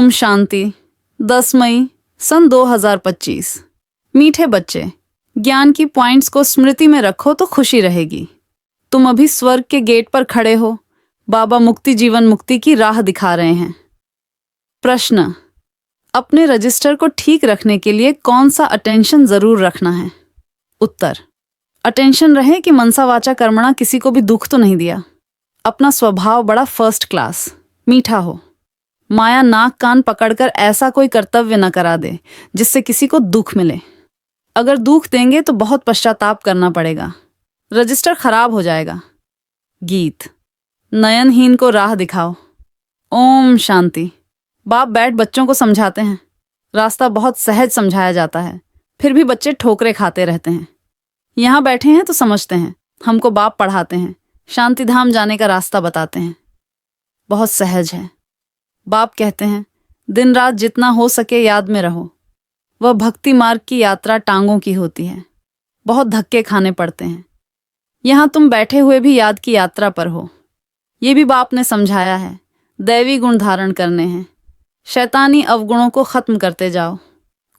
ओम शांति। 10 मई सन 2025। मीठे बच्चे, ज्ञान की पॉइंट्स को स्मृति में रखो तो खुशी रहेगी। तुम अभी स्वर्ग के गेट पर खड़े हो। बाबा मुक्ति जीवन मुक्ति की राह दिखा रहे हैं। प्रश्न: अपने रजिस्टर को ठीक रखने के लिए कौन सा अटेंशन जरूर रखना है? उत्तर: अटेंशन रहे कि मनसा वाचा कर्मणा किसी को भी दुख तो नहीं दिया। अपना स्वभाव बड़ा फर्स्ट क्लास मीठा हो। माया नाक कान पकड़कर ऐसा कोई कर्तव्य न करा दे जिससे किसी को दुख मिले। अगर दुख देंगे तो बहुत पश्चाताप करना पड़ेगा, रजिस्टर खराब हो जाएगा। गीत। नयनहीन को राह दिखाओ। ओम शांति। बाप बैठ बच्चों को समझाते हैं। रास्ता बहुत सहज समझाया जाता है, फिर भी बच्चे ठोकरे खाते रहते हैं। यहाँ बैठे हैं तो समझते हैं, हमको बाप पढ़ाते हैं, शांति धाम जाने का रास्ता बताते हैं। बहुत सहज है। बाप कहते हैं, दिन रात जितना हो सके याद में रहो। वह भक्ति मार्ग की यात्रा टांगों की होती है, बहुत धक्के खाने पड़ते हैं। यहाँ तुम बैठे हुए भी याद की यात्रा पर हो। ये भी बाप ने समझाया है, दैवी गुण धारण करने हैं। शैतानी अवगुणों को खत्म करते जाओ।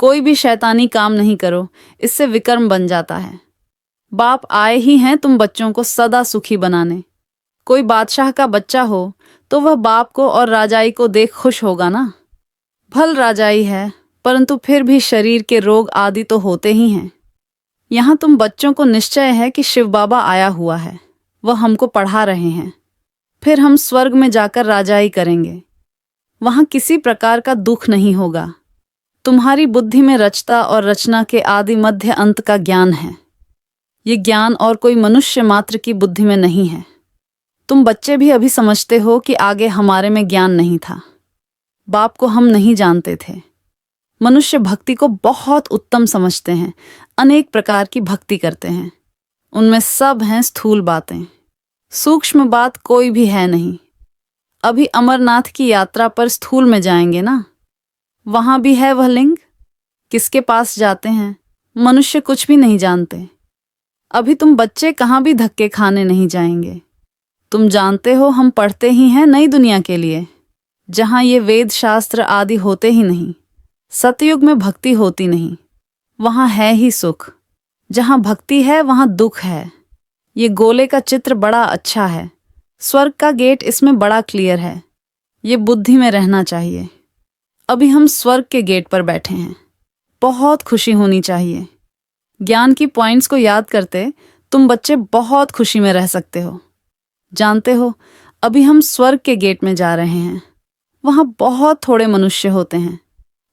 कोई भी शैतानी काम नहीं करो, इससे विकर्म बन जाता है। बाप आए ही हैं तुम बच्चों को सदा सुखी बनाने। कोई बादशाह का बच्चा हो तो वह बाप को और राजाई को देख खुश होगा ना। भल राजाई है, परंतु फिर भी शरीर के रोग आदि तो होते ही हैं। यहाँ तुम बच्चों को निश्चय है कि शिव बाबा आया हुआ है, वह हमको पढ़ा रहे हैं। फिर हम स्वर्ग में जाकर राजाई करेंगे। वहाँ किसी प्रकार का दुख नहीं होगा। तुम्हारी बुद्धि में रचता और रचना के आदि मध्य अंत का ज्ञान है। ये ज्ञान और कोई मनुष्य मात्र की बुद्धि में नहीं है। तुम बच्चे भी अभी समझते हो कि आगे हमारे में ज्ञान नहीं था। बाप को हम नहीं जानते थे। मनुष्य भक्ति को बहुत उत्तम समझते हैं, अनेक प्रकार की भक्ति करते हैं। उनमें सब हैं स्थूल बातें, सूक्ष्म बात कोई भी है नहीं। अभी अमरनाथ की यात्रा पर स्थूल में जाएंगे ना, वहां भी है वह लिंग। किसके पास जाते हैं? मनुष्य कुछ भी नहीं जानते। अभी तुम बच्चे कहाँ भी धक्के खाने नहीं जाएंगे। तुम जानते हो हम पढ़ते ही हैं नई दुनिया के लिए, जहाँ ये वेद शास्त्र आदि होते ही नहीं। सतयुग में भक्ति होती नहीं, वहाँ है ही सुख। जहाँ भक्ति है वहाँ दुख है। ये गोले का चित्र बड़ा अच्छा है। स्वर्ग का गेट इसमें बड़ा क्लियर है। ये बुद्धि में रहना चाहिए। अभी हम स्वर्ग के गेट पर बैठे हैं। बहुत खुशी होनी चाहिए। ज्ञान की पॉइंट्स को याद करते तुम बच्चे बहुत खुशी में रह सकते हो। जानते हो, अभी हम स्वर्ग के गेट में जा रहे हैं। वहाँ बहुत थोड़े मनुष्य होते हैं।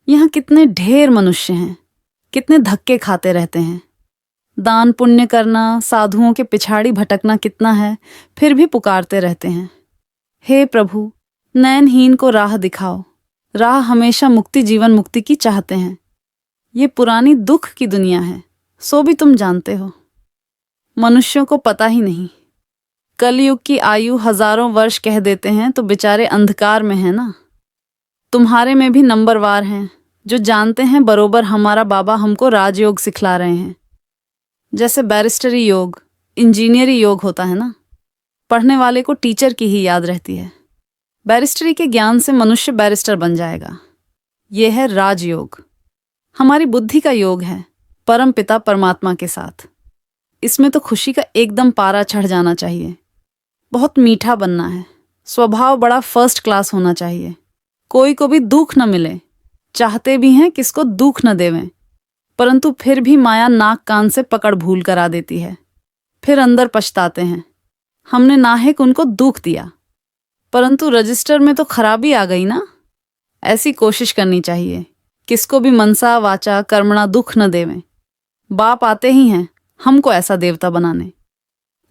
यहाँ कितने ढेर मनुष्य हैं, कितने धक्के खाते रहते हैं। दान पुण्य करना, साधुओं के पिछाड़ी भटकना कितना है, फिर भी पुकारते रहते हैं, हे प्रभु नयनहीन को राह दिखाओ। राह हमेशा मुक्ति जीवन मुक्ति की चाहते हैं। ये पुरानी दुख की दुनिया है, सो भी तुम जानते हो। मनुष्यों को पता ही नहीं। कलयुग की आयु हजारों वर्ष कह देते हैं तो बेचारे अंधकार में है ना। तुम्हारे में भी नंबरवार हैं जो जानते हैं बरोबर हमारा बाबा हमको राजयोग सिखला रहे हैं। जैसे बैरिस्टरी योग, इंजीनियरी योग होता है ना, पढ़ने वाले को टीचर की ही याद रहती है। बैरिस्टरी के ज्ञान से मनुष्य बैरिस्टर बन जाएगा। यह है राजयोग। हमारी बुद्धि का योग है परम पिता परमात्मा के साथ। इसमें तो खुशी का एकदम पारा चढ़ जाना चाहिए। बहुत मीठा बनना है। स्वभाव बड़ा फर्स्ट क्लास होना चाहिए। कोई को भी दुख न मिले। चाहते भी हैं किसको दुख न देवें, परंतु फिर भी माया नाक कान से पकड़ भूल करा देती है। फिर अंदर पछताते हैं, हमने नाहिक उनको दुख दिया, परंतु रजिस्टर में तो खराबी आ गई ना। ऐसी कोशिश करनी चाहिए किसको भी मनसा वाचा कर्मणा दुख न देवें। बाप आते ही हैं हमको ऐसा देवता बनाने।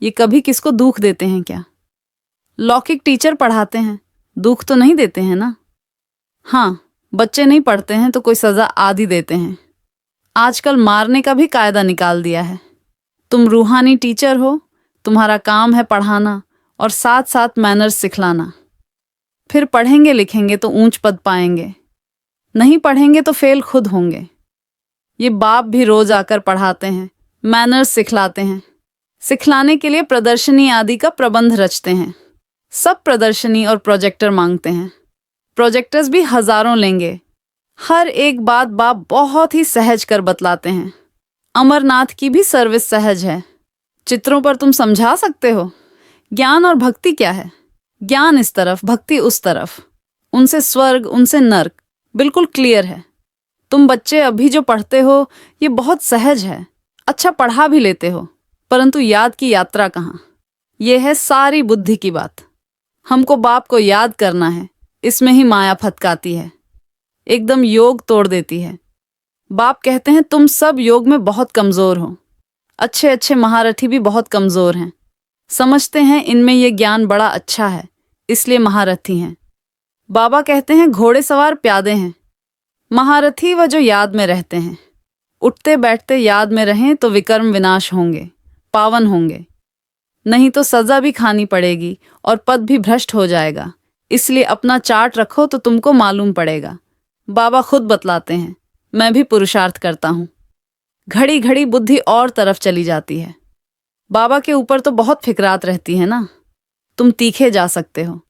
ये कभी किसको दुख देते हैं क्या? लौकिक टीचर पढ़ाते हैं, दुख तो नहीं देते हैं ना। हाँ, बच्चे नहीं पढ़ते हैं तो कोई सजा आदि देते हैं। आजकल मारने का भी कायदा निकाल दिया है। तुम रूहानी टीचर हो, तुम्हारा काम है पढ़ाना और साथ साथ मैनर्स सिखलाना। फिर पढ़ेंगे लिखेंगे तो ऊंच पद पाएंगे, नहीं पढ़ेंगे तो फेल खुद होंगे। ये बाप भी रोज आकर पढ़ाते हैं, मैनर्स सिखलाते हैं। सिखलाने के लिए प्रदर्शनी आदि का प्रबंध रचते हैं। सब प्रदर्शनी और प्रोजेक्टर मांगते हैं। प्रोजेक्टर्स भी हजारों लेंगे। हर एक बात बाप बहुत ही सहज कर बतलाते हैं। अमरनाथ की भी सर्विस सहज है। चित्रों पर तुम समझा सकते हो। ज्ञान और भक्ति क्या है? ज्ञान इस तरफ, भक्ति उस तरफ। उनसे स्वर्ग, उनसे नर्क, बिल्कुल क्लियर है। तुम बच्चे अभी जो पढ़ते हो ये बहुत सहज है। अच्छा पढ़ा भी लेते हो, परंतु याद की यात्रा कहाँ? यह है सारी बुद्धि की बात। हमको बाप को याद करना है, इसमें ही माया फटकाती है, एकदम योग तोड़ देती है। बाप कहते हैं तुम सब योग में बहुत कमजोर हो। अच्छे अच्छे महारथी भी बहुत कमजोर हैं। समझते हैं इनमें यह ज्ञान बड़ा अच्छा है, इसलिए महारथी हैं। बाबा कहते हैं घोड़े सवार प्यादे हैं, महारथी व जो याद में रहते हैं। उठते बैठते याद में रहें तो विकर्म विनाश होंगे, पावन होंगे। नहीं तो सजा भी खानी पड़ेगी और पद भी भ्रष्ट हो जाएगा। इसलिए अपना चार्ट रखो तो तुमको मालूम पड़ेगा। बाबा खुद बतलाते हैं, मैं भी पुरुषार्थ करता हूँ। घड़ी घड़ी बुद्धि और तरफ चली जाती है। बाबा के ऊपर तो बहुत फिक्रात रहती है ना। तुम तीखे जा सकते हो,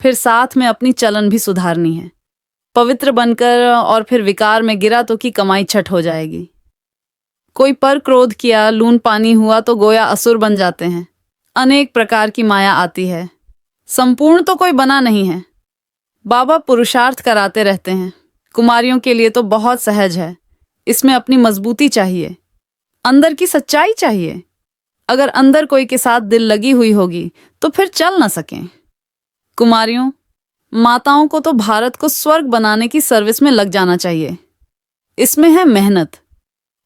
फिर साथ में अपनी चलन भी सुधारनी है। पवित्र बनकर और फिर विकार में गिरा तो की कमाई छठ हो जाएगी। कोई पर क्रोध किया, लून पानी हुआ तो गोया असुर बन जाते हैं। अनेक प्रकार की माया आती है, संपूर्ण तो कोई बना नहीं है। बाबा पुरुषार्थ कराते रहते हैं। कुमारियों के लिए तो बहुत सहज है। इसमें अपनी मजबूती चाहिए, अंदर की सच्चाई चाहिए। अगर अंदर कोई के साथ दिल लगी हुई होगी तो फिर चल ना सकें। कुमारियों, माताओं को तो भारत को स्वर्ग बनाने की सर्विस में लग जाना चाहिए। इसमें है मेहनत।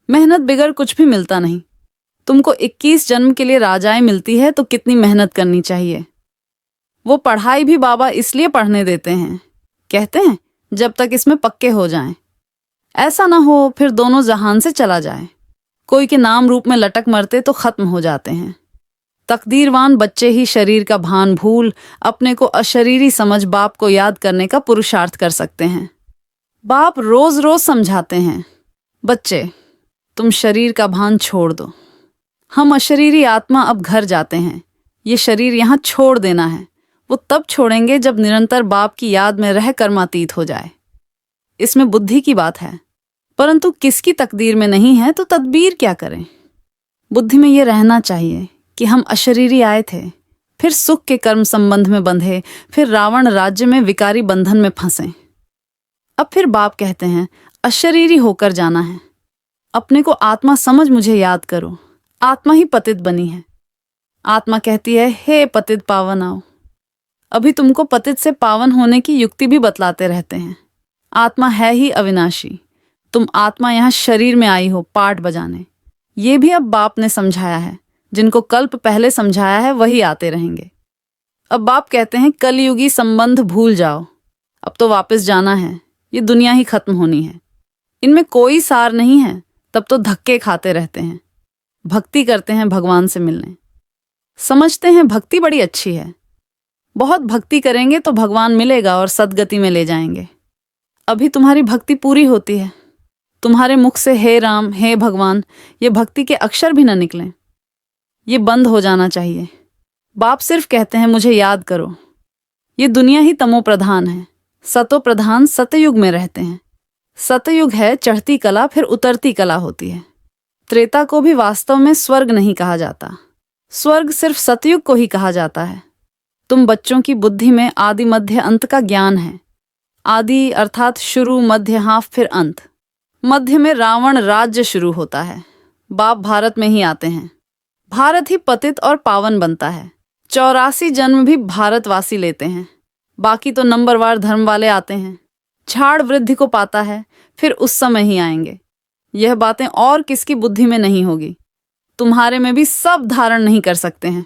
मेहनत बिगर कुछ भी मिलता नहीं। तुमको 21 जन्म के लिए राजाएं मिलती है तो कितनी मेहनत करनी चाहिए। वो पढ़ाई भी बाबा इसलिए पढ़ने देते हैं, कहते हैं जब तक इसमें पक्के हो जाएं। ऐसा ना हो फिर दोनों जहान से चला जाए। कोई के नाम रूप में लटक मरते तो खत्म हो जाते हैं। तकदीरवान बच्चे ही शरीर का भान भूल अपने को अशरीरी समझ बाप को याद करने का पुरुषार्थ कर सकते हैं। बाप रोज रोज समझाते हैं, बच्चे तुम शरीर का भान छोड़ दो। हम अशरीरी आत्मा अब घर जाते हैं। ये शरीर यहाँ छोड़ देना है। वो तब छोड़ेंगे जब निरंतर बाप की याद में रह कर्मातीत हो जाए। इसमें बुद्धि की बात है, परंतु किसकी तकदीर में नहीं है तो तदबीर क्या करें। बुद्धि में ये रहना चाहिए कि हम अशरीरी आए थे, फिर सुख के कर्म संबंध में बंधे, फिर रावण राज्य में विकारी बंधन में फंसे। अब फिर बाप कहते हैं अशरीरी होकर जाना है। अपने को आत्मा समझ मुझे याद करो। आत्मा ही पतित बनी है। आत्मा कहती है हे पतित पावन आओ। अभी तुमको पतित से पावन होने की युक्ति भी बतलाते रहते हैं। आत्मा है ही अविनाशी। तुम आत्मा यहाँ शरीर में आई हो पाठ बजाने। ये भी अब बाप ने समझाया है। जिनको कल्प पहले समझाया है वही आते रहेंगे। अब बाप कहते हैं कलयुगी संबंध भूल जाओ, अब तो वापस जाना है। ये दुनिया ही खत्म होनी है। इनमें कोई सार नहीं है, तब तो धक्के खाते रहते हैं। भक्ति करते हैं भगवान से मिलने। समझते हैं भक्ति बड़ी अच्छी है। बहुत भक्ति करेंगे तो भगवान मिलेगा और सदगति में ले जाएंगे। अभी तुम्हारी भक्ति पूरी होती है। तुम्हारे मुख से हे राम, हे भगवान, ये भक्ति के अक्षर भी न निकलें। ये बंद हो जाना चाहिए। बाप सिर्फ कहते हैं मुझे याद करो। ये दुनिया ही तमो प्रधान है। सतो प्रधान सतयुग में रहते हैं। सतयुग है चढ़ती कला, फिर उतरती कला होती है। त्रेता को भी वास्तव में स्वर्ग नहीं कहा जाता। स्वर्ग सिर्फ सतयुग को ही कहा जाता है। तुम बच्चों की बुद्धि में आदि मध्य अंत का ज्ञान है। आदि अर्थात शुरू, मध्य, हाँ फिर अंत। मध्य में रावण राज्य शुरू होता है। बाप भारत में ही आते हैं। भारत ही पतित और पावन बनता है। 84 जन्म भी भारतवासी लेते हैं। बाकी तो नंबरवार धर्म वाले आते हैं। झाड़ वृद्धि को पाता है, फिर उस समय ही आएंगे। यह बातें और किसकी बुद्धि में नहीं होगी। तुम्हारे में भी सब धारण नहीं कर सकते हैं।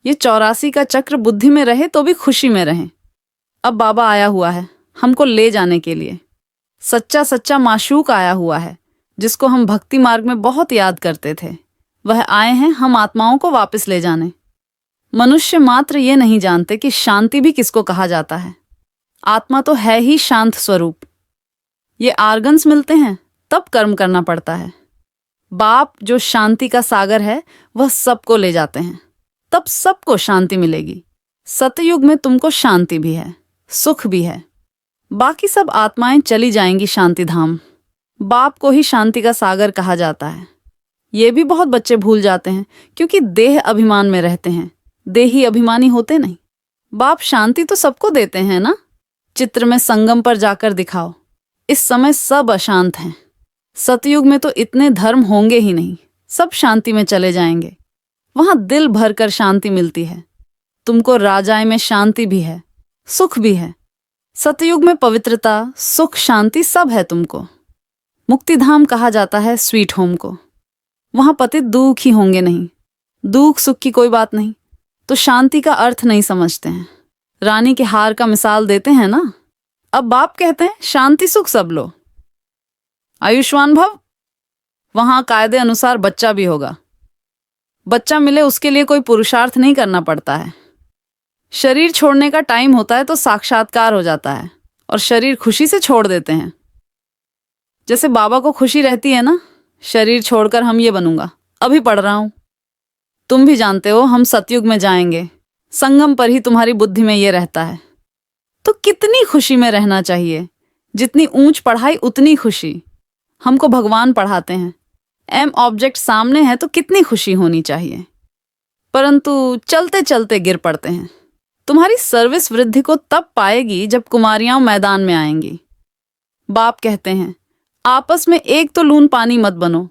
ये 84 का चक्र बुद्धि में रहे तो भी खुशी में रहें। अब बाबा आया हुआ है हमको ले जाने के लिए। सच्चा सच्चा माशूक आया हुआ है, जिसको हम भक्ति मार्ग में बहुत याद करते थे। वह आए हैं हम आत्माओं को वापस ले जाने। मनुष्य मात्र ये नहीं जानते कि शांति भी किसको कहा जाता है। आत्मा तो है ही शांत स्वरूप। ये आर्गन्स मिलते हैं तब कर्म करना पड़ता है। बाप जो शांति का सागर है वह सबको ले जाते हैं, तब सबको शांति मिलेगी। सतयुग में तुमको शांति भी है, सुख भी है। बाकी सब आत्माएं चली जाएंगी शांति धाम। बाप को ही शांति का सागर कहा जाता है। ये भी बहुत बच्चे भूल जाते हैं क्योंकि देह अभिमान में रहते हैं, देही अभिमानी होते नहीं। बाप शांति तो सबको देते हैं ना। चित्र में संगम पर जाकर दिखाओ, इस समय सब अशांत हैं। सतयुग में तो इतने धर्म होंगे ही नहीं, सब शांति में चले जाएंगे। वहां दिल भरकर शांति मिलती है। तुमको राजाए में शांति भी है, सुख भी है। सतयुग में पवित्रता, सुख, शांति सब है तुमको। मुक्तिधाम कहा जाता है स्वीट होम को। वहां पतित दुख ही होंगे नहीं। दुख सुख की कोई बात नहीं, तो शांति का अर्थ नहीं समझते हैं। रानी के हार का मिसाल देते हैं ना। अब बाप कहते हैं शांति सुख सब लो, आयुष्मान भव। वहां कायदे अनुसार बच्चा भी होगा। बच्चा मिले उसके लिए कोई पुरुषार्थ नहीं करना पड़ता है। शरीर छोड़ने का टाइम होता है तो साक्षात्कार हो जाता है और शरीर खुशी से छोड़ देते हैं। जैसे बाबा को खुशी रहती है ना, शरीर छोड़कर हम ये बनूंगा, अभी पढ़ रहा हूं। तुम भी जानते हो हम सतयुग में जाएंगे, संगम पर ही तुम्हारी बुद्धि में ये रहता है। तो कितनी खुशी में रहना चाहिए। जितनी ऊंच पढ़ाई उतनी खुशी। हमको भगवान पढ़ाते हैं, एम ऑब्जेक्ट सामने है तो कितनी खुशी होनी चाहिए। परंतु चलते चलते गिर पड़ते हैं। तुम्हारी सर्विस वृद्धि को तब पाएगी जब कुमारियां मैदान में आएंगी। बाप कहते हैं आपस में एक तो लून पानी मत बनो,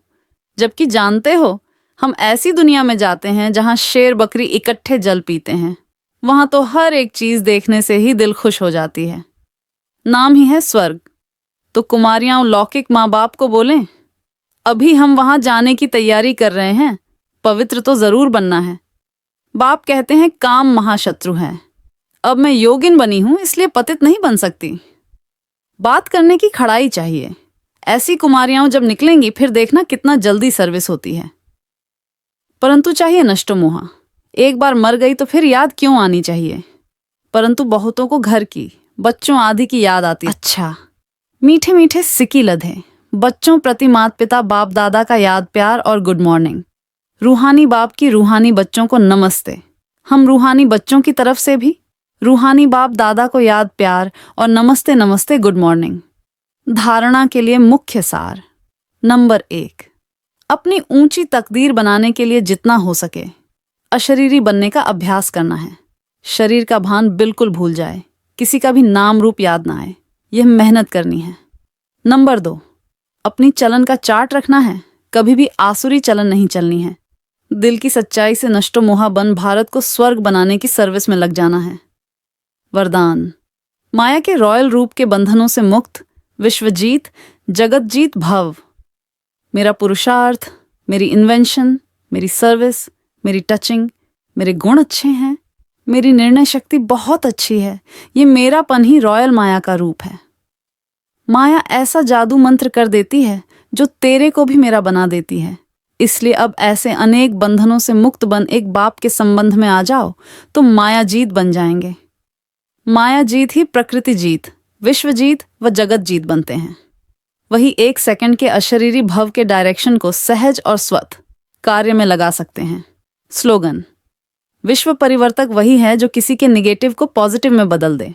जबकि जानते हो हम ऐसी दुनिया में जाते हैं जहां शेर बकरी इकट्ठे जल पीते हैं। वहां तो हर एक चीज देखने से ही दिल खुश हो जाती है। नाम ही है स्वर्ग। तो कुमारियां लौकिक माँ बाप को बोलें अभी हम वहां जाने की तैयारी कर रहे हैं, पवित्र तो जरूर बनना है। बाप कहते हैं काम महाशत्रु है। अब मैं योगिन बनी हूं इसलिए पतित नहीं बन सकती। बात करने की खड़ाई चाहिए। ऐसी कुमारियां जब निकलेंगी फिर देखना कितना जल्दी सर्विस होती है। परंतु चाहिए नष्टो मोहा। एक बार मर गई तो फिर याद क्यों आनी चाहिए। परंतु बहुतों को घर की, बच्चों आदि की याद आती। अच्छा, मीठे मीठे सिक्की लधे बच्चों प्रति माता पिता बाप दादा का याद प्यार और गुड मॉर्निंग। रूहानी बाप की रूहानी बच्चों को नमस्ते। हम रूहानी बच्चों की तरफ से भी रूहानी बाप दादा को याद प्यार और नमस्ते नमस्ते गुड मॉर्निंग। धारणा के लिए मुख्य सार। नंबर 1, अपनी ऊंची तकदीर बनाने के लिए जितना हो सके अशरीरी बनने का अभ्यास करना है। शरीर का भान बिल्कुल भूल जाए, किसी का भी नाम रूप याद ना आए, यह मेहनत करनी है। नंबर 2, अपनी चलन का चार्ट रखना है, कभी भी आसुरी चलन नहीं चलनी है। दिल की सच्चाई से नष्टो मोहा बन भारत को स्वर्ग बनाने की सर्विस में लग जाना है। वरदान, माया के रॉयल रूप के बंधनों से मुक्त, विश्वजीत, जगतजीत भव। मेरा पुरुषार्थ, मेरी इन्वेंशन, मेरी सर्विस, मेरी टचिंग, मेरे गुण अच्छे हैं, मेरी निर्णय शक्ति बहुत अच्छी है। ये मेरापन ही रॉयल माया का रूप है। माया ऐसा जादू मंत्र कर देती है जो तेरे को भी मेरा बना देती है। इसलिए अब ऐसे अनेक बंधनों से मुक्त बन एक बाप के संबंध में आ जाओ तो माया जीत बन जाएंगे। माया जीत ही प्रकृति जीत, विश्व जीत व जगत जीत बनते हैं। वही 1 सेकंड के अशरीरी भव के डायरेक्शन को सहज और स्वत कार्य में लगा सकते हैं। स्लोगन, विश्व परिवर्तक वही है जो किसी के निगेटिव को पॉजिटिव में बदल दे।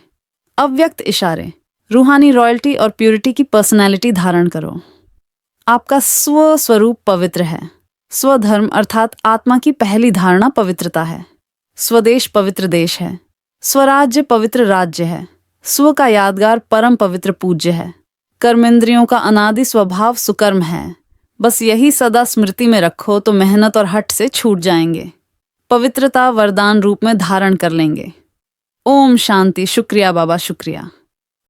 अव्यक्त इशारे, रूहानी रॉयल्टी और प्यूरिटी की पर्सनैलिटी धारण करो। आपका स्व स्वरूप पवित्र है। स्वधर्म अर्थात आत्मा की पहली धारणा पवित्रता है। स्वदेश पवित्र देश है। स्वराज्य पवित्र राज्य है। स्व का यादगार परम पवित्र पूज्य है। कर्मेंद्रियों का अनादि स्वभाव सुकर्म है। बस यही सदा स्मृति में रखो तो मेहनत और हट से छूट जाएंगे। पवित्रता वरदान रूप में धारण कर लेंगे। ओम शांति। शुक्रिया बाबा, शुक्रिया।